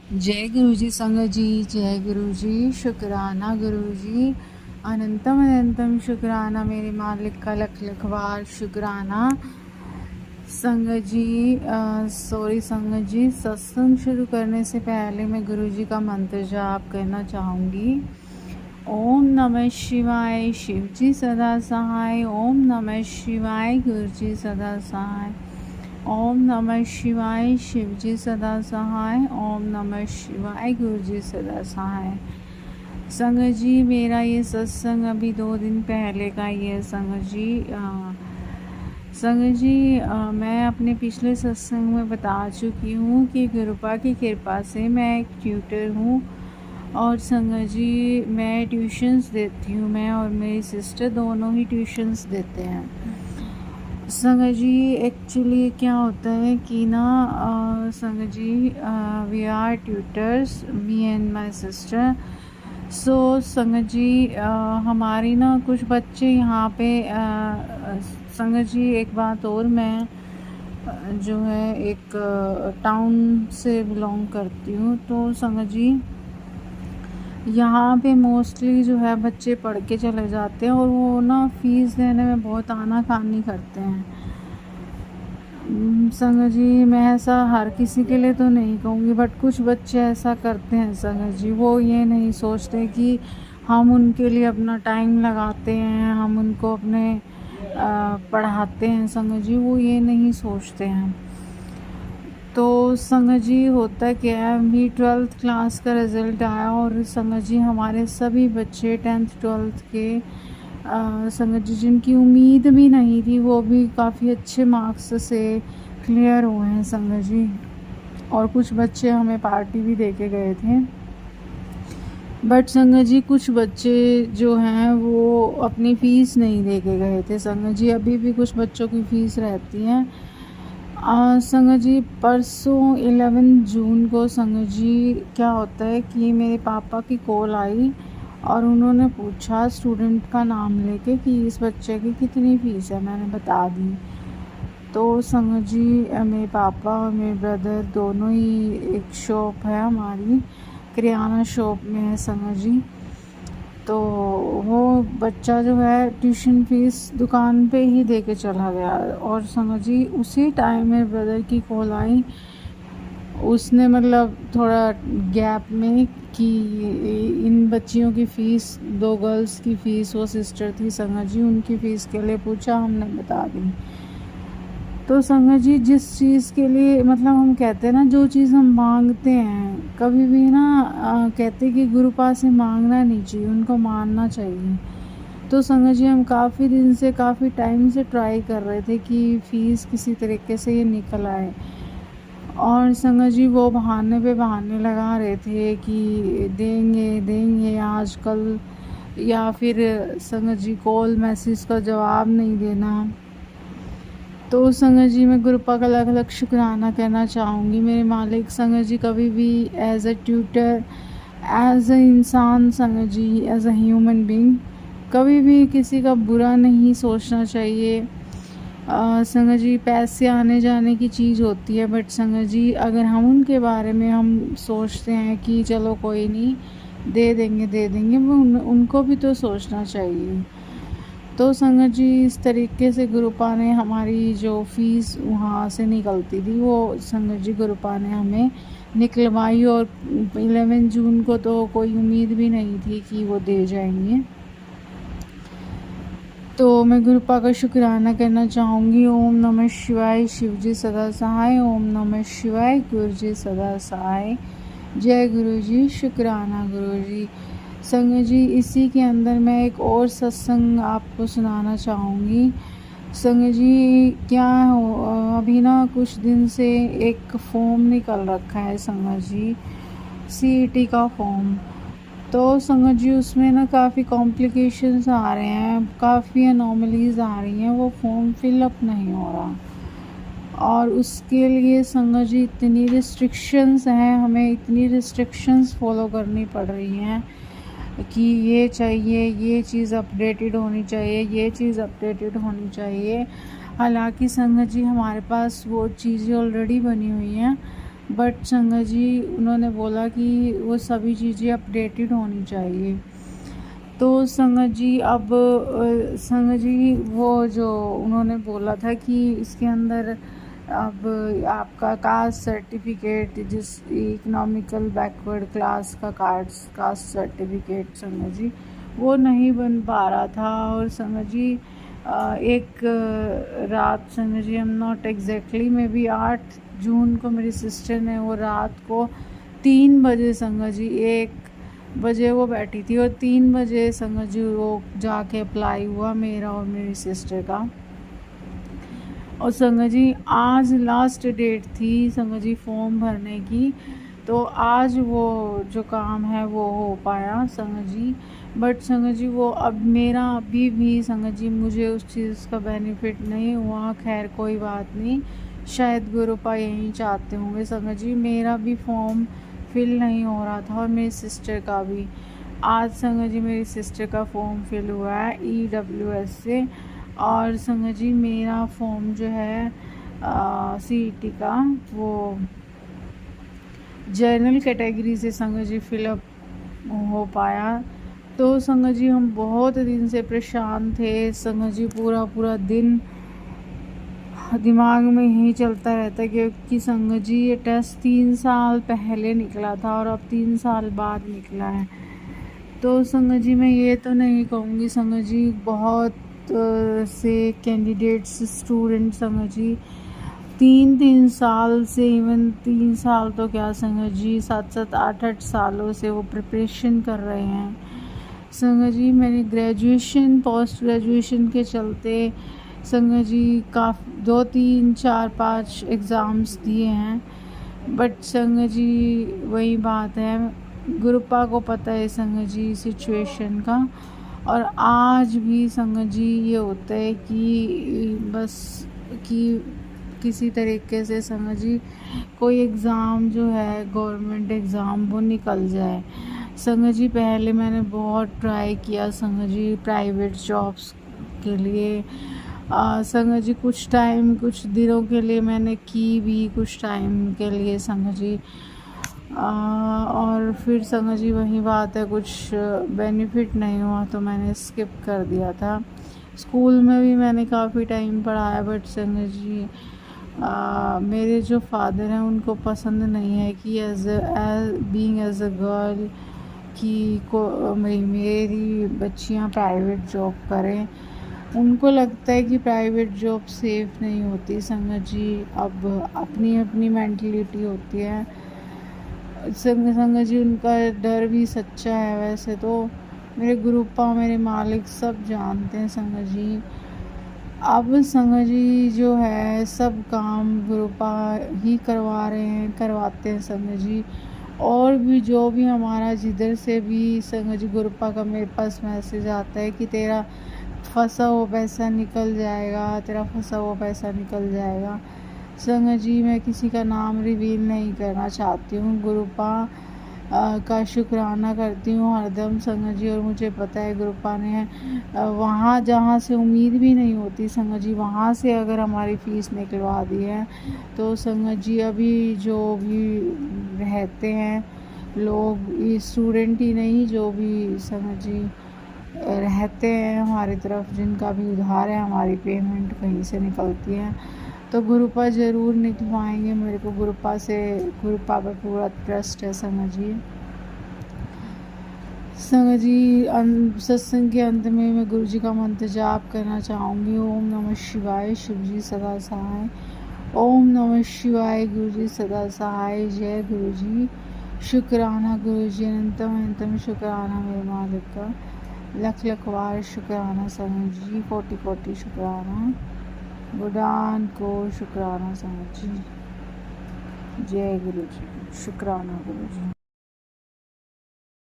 जय गुरु जी संगत जी, जय गुरु जी। शुक्राना गुरु जी, अनंतम अनंतम शुक्राना मेरे मालिक का, लख लख बार शुक्राना। संगत जी सॉरी संगत जी, सत्संग शुरू करने से पहले मैं गुरु जी का मंत्र जाप करना चाहूँगी। ओम नमः शिवाय, शिव जी सदा सहाय। ओम नमः शिवाय, गुरु जी सदा सहाय। ओम नमः शिवाय, शिव जी सदा सहाय। ओम नमः शिवाय, गुरु जी सदा सहाय। संगत जी, मेरा ये सत्संग अभी 2 दिन पहले का ही है। संगत जी मैं अपने पिछले सत्संग में बता चुकी हूँ कि गुरुपा की कृपा से मैं एक ट्यूटर हूँ और संगत जी मैं ट्यूशन्स देती हूँ। मैं और मेरी सिस्टर दोनों ही ट्यूशन्स देते हैं। संगत जी एक्चुअली क्या होता है कि ना संगत जी we are tutors, me and my sister. So संगत जी हमारी ना कुछ बच्चे यहाँ पे संगत जी एक बात और, मैं जो है एक टाउन से बिलोंग करती हूँ। तो संगत जी यहाँ पे मोस्टली जो है बच्चे पढ़ के चले जाते हैं और वो ना फ़ीस देने में बहुत आनाकानी करते हैं। संगत जी मैं ऐसा हर किसी के लिए तो नहीं कहूँगी, बट कुछ बच्चे ऐसा करते हैं संगत जी। वो ये नहीं सोचते कि हम उनके लिए अपना टाइम लगाते हैं, हम उनको अपने पढ़ाते हैं संगत जी, वो ये नहीं सोचते हैं। तो संगत जी होता क्या है, अभी 12th क्लास का रिज़ल्ट आया और संगत जी हमारे सभी बच्चे 10th 12th के संगत जी जिनकी उम्मीद भी नहीं थी वो भी काफ़ी अच्छे मार्क्स से क्लियर हुए हैं संगत जी। और कुछ बच्चे हमें पार्टी भी दे के गए थे। बट संगत जी कुछ बच्चे जो हैं वो अपनी फ़ीस नहीं दे के गए थे संगत जी। अभी भी कुछ बच्चों की फ़ीस रहती है। संगत जी परसों 11 जून को संगत जी क्या होता है कि मेरे पापा की कॉल आई और उन्होंने पूछा स्टूडेंट का नाम लेके कि इस बच्चे की कितनी फ़ीस है। मैंने बता दी। तो संगत जी मेरे पापा और मेरे ब्रदर दोनों ही, एक शॉप है हमारी, किराना शॉप में है संगत जी। तो वो बच्चा जो है ट्यूशन फ़ीस दुकान पे ही दे के चला गया और संगत जी उसी टाइम मेरे ब्रदर की कॉल आई। उसने मतलब थोड़ा गैप में कि इन बच्चियों की फ़ीस, 2 गर्ल्स की फ़ीस, वो सिस्टर थी संगत जी, उनकी फ़ीस के लिए पूछा, हमने बता दी। तो संगत जी जिस चीज़ के लिए मतलब हम कहते हैं ना, जो चीज़ हम मांगते हैं कभी भी ना कहते कि गुरु पास से मांगना नहीं चाहिए, उनको मानना चाहिए। तो संगत जी हम काफ़ी दिन से, काफ़ी टाइम से ट्राई कर रहे थे कि फ़ीस किसी तरीके से ये निकल आए और संगत जी वो बहाने पे बहाने लगा रहे थे कि देंगे देंगे आज कल, या फिर संगत जी कॉल मैसेज का जवाब नहीं देना। तो संगत जी मैं गुरुपा का अलग अलग शुक्राना कहना चाहूँगी। मेरे मालिक संगत जी कभी भी as a tutor, as a इंसान संगत जी, एज अ ह्यूमन बीइंग कभी भी किसी का बुरा नहीं सोचना चाहिए। संगत जी पैसे आने जाने की चीज़ होती है, बट संगत जी अगर हम उनके बारे में हम सोचते हैं कि चलो कोई नहीं दे देंगे, वो उनको भी तो सोचना चाहिए। तो संगत जी इस तरीके से गुरुपा ने हमारी जो फ़ीस वहाँ से निकलती थी वो संगत जी गुरुपा ने हमें निकलवाई और 11 जून को तो कोई उम्मीद भी नहीं थी कि वो दे जाएंगे। तो मैं गुरुपा का शुक्राना करना चाहूँगी। ओम नमः शिवाय, शिव जी सदा सहाय। ओम नमः शिवाय, गुरु जी सदा सहाय। जय गुरु जी, शुक्राना गुरु जी। संगत जी इसी के अंदर मैं एक और सत्संग आपको सुनाना चाहूँगी। संगत जी क्या हो, अभी ना कुछ दिन से एक फॉर्म निकल रखा है संगत जी, CET का फॉर्म। तो संगत जी उसमें ना काफ़ी कॉम्प्लिकेशंस आ रहे हैं, काफ़ी अनोमलीज़ आ रही हैं, वो फॉर्म फिलअप नहीं हो रहा और उसके लिए संगत जी इतनी रिस्ट्रिक्शंस हैं, हमें इतनी रिस्ट्रिक्शंस फॉलो करनी पड़ रही हैं कि ये चाहिए, ये चीज़ अपडेटेड होनी चाहिए, ये चीज़ अपडेटेड होनी चाहिए। हालांकि संगत जी हमारे पास वो चीज़ें ऑलरेडी बनी हुई हैं, बट संगत जी उन्होंने बोला कि वो सभी चीज़ें अपडेटेड होनी चाहिए। तो संगत जी अब संगत जी वो जो उन्होंने बोला था कि इसके अंदर अब आपका कास्ट सर्टिफिकेट, जिस इकोनॉमिकल बैकवर्ड क्लास का कास्ट सर्टिफिकेट संगत जी वो नहीं बन पा रहा था। और संगत जी एक रात संगत जी, I am not exactly, maybe 8 जून को मेरी सिस्टर ने वो रात को 3 बजे संगत जी, 1 बजे वो बैठी थी और 3 बजे संगत जी वो जाके अप्लाई हुआ मेरा और मेरी सिस्टर का। और संगत जी आज लास्ट डेट थी संगत जी फॉर्म भरने की, तो आज वो जो काम है वो हो पाया संगत जी। बट संगत जी वो अब मेरा अभी भी संगत जी मुझे उस चीज़ का बेनिफिट नहीं हुआ। खैर कोई बात नहीं, शायद गुरुपा यही चाहते होंगे संगत जी। मेरा भी फॉर्म फिल नहीं हो रहा था और मेरी सिस्टर का भी। आज संगत जी मेरी सिस्टर का फॉर्म फिल हुआ है EWS से, और संगत जी मेरा फॉर्म जो है CET का वो जनरल कैटेगरी से संगत जी फिलअप हो पाया। तो संगत जी हम बहुत दिन से परेशान थे संगत जी, पूरा दिन दिमाग में ही चलता रहता है क्योंकि संगत जी ये टेस्ट 3 साल पहले निकला था और अब 3 साल बाद निकला है। तो संगत जी मैं ये तो नहीं कहूँगी संगत जी, बहुत से कैंडिडेट्स स्टूडेंट संगत जी 3 साल से, इवन 3 साल तो क्या संगत जी 7 8 सालों से वो प्रिपरेशन कर रहे हैं संगत जी। मैंने ग्रेजुएशन पोस्ट ग्रेजुएशन के चलते संगत जी काफ़ी 2 3 4 5 एग्ज़ाम्स दिए हैं। बट संगत जी वही बात है, गुरुपा को पता है संगत जी सिचुएशन का। और आज भी संगत जी ये होता है कि बस कि किसी तरीके से संगत जी कोई एग्ज़ाम जो है गवर्नमेंट एग्ज़ाम वो निकल जाए संगत जी। पहले मैंने बहुत ट्राई किया संगत जी प्राइवेट जॉब्स के लिए संगत जी, कुछ दिनों के लिए मैंने की भी, कुछ टाइम के लिए संगत जी। और फिर संगत जी वही बात है, कुछ बेनिफिट नहीं हुआ तो मैंने स्किप कर दिया था। स्कूल में भी मैंने काफ़ी टाइम पढ़ाया बट संगत जी मेरे जो फादर हैं उनको पसंद नहीं है कि बीइंग एज अ गर्ल कि मेरी बच्चियां प्राइवेट जॉब करें। उनको लगता है कि प्राइवेट जॉब सेफ़ नहीं होती संगत जी। अब अपनी अपनी मेंटलिटी होती है संगत जी, उनका डर भी सच्चा है। वैसे तो मेरे गुरुपा मेरे मालिक सब जानते हैं संगत जी। अब संगत जी जो है सब काम गुरुपा ही करवाते हैं संगत जी। और भी जो भी हमारा जिधर से भी संगत जी गुरुपा का मेरे पास मैसेज आता है कि तेरा फंसा हुआ पैसा निकल जाएगा, तेरा फंसा हुआ पैसा निकल जाएगा संगत जी। मैं किसी का नाम रिवील नहीं करना चाहती हूँ, गुरुपा का शुक्राना करती हूँ हरदम संगत जी। और मुझे पता है गुरुपा ने वहाँ जहाँ से उम्मीद भी नहीं होती संगत जी, वहाँ से अगर हमारी फ़ीस निकलवा दी है तो संगत जी अभी जो भी रहते हैं लोग, स्टूडेंट ही नहीं जो भी संगत जी रहते हैं हमारी तरफ, जिनका भी उधार है, हमारी पेमेंट कहीं से निकलती है तो गुरुपा ज़रूर निकलवाएंगे। मेरे को गुरुपा पर पूरा ट्रस्ट है संगत जी। संगत जी सत्संग के अंत में मैं गुरु जी का मंत्र जाप करना चाहूँगी। ओम नमः शिवाय, शिव जी सदा सहाय। ओम नमः शिवाय, गुरु जी सदा सहाय। जय गुरु जी। शुक्राना गुरु जी, अनंतम शुक्राना मेरे मालिक का, लख बार शुक्राना संगत जी, कोटि शुक्राना बुडान को शुक्राना संगत जी। जय गुरु जी, शुक्राना गुरु जी।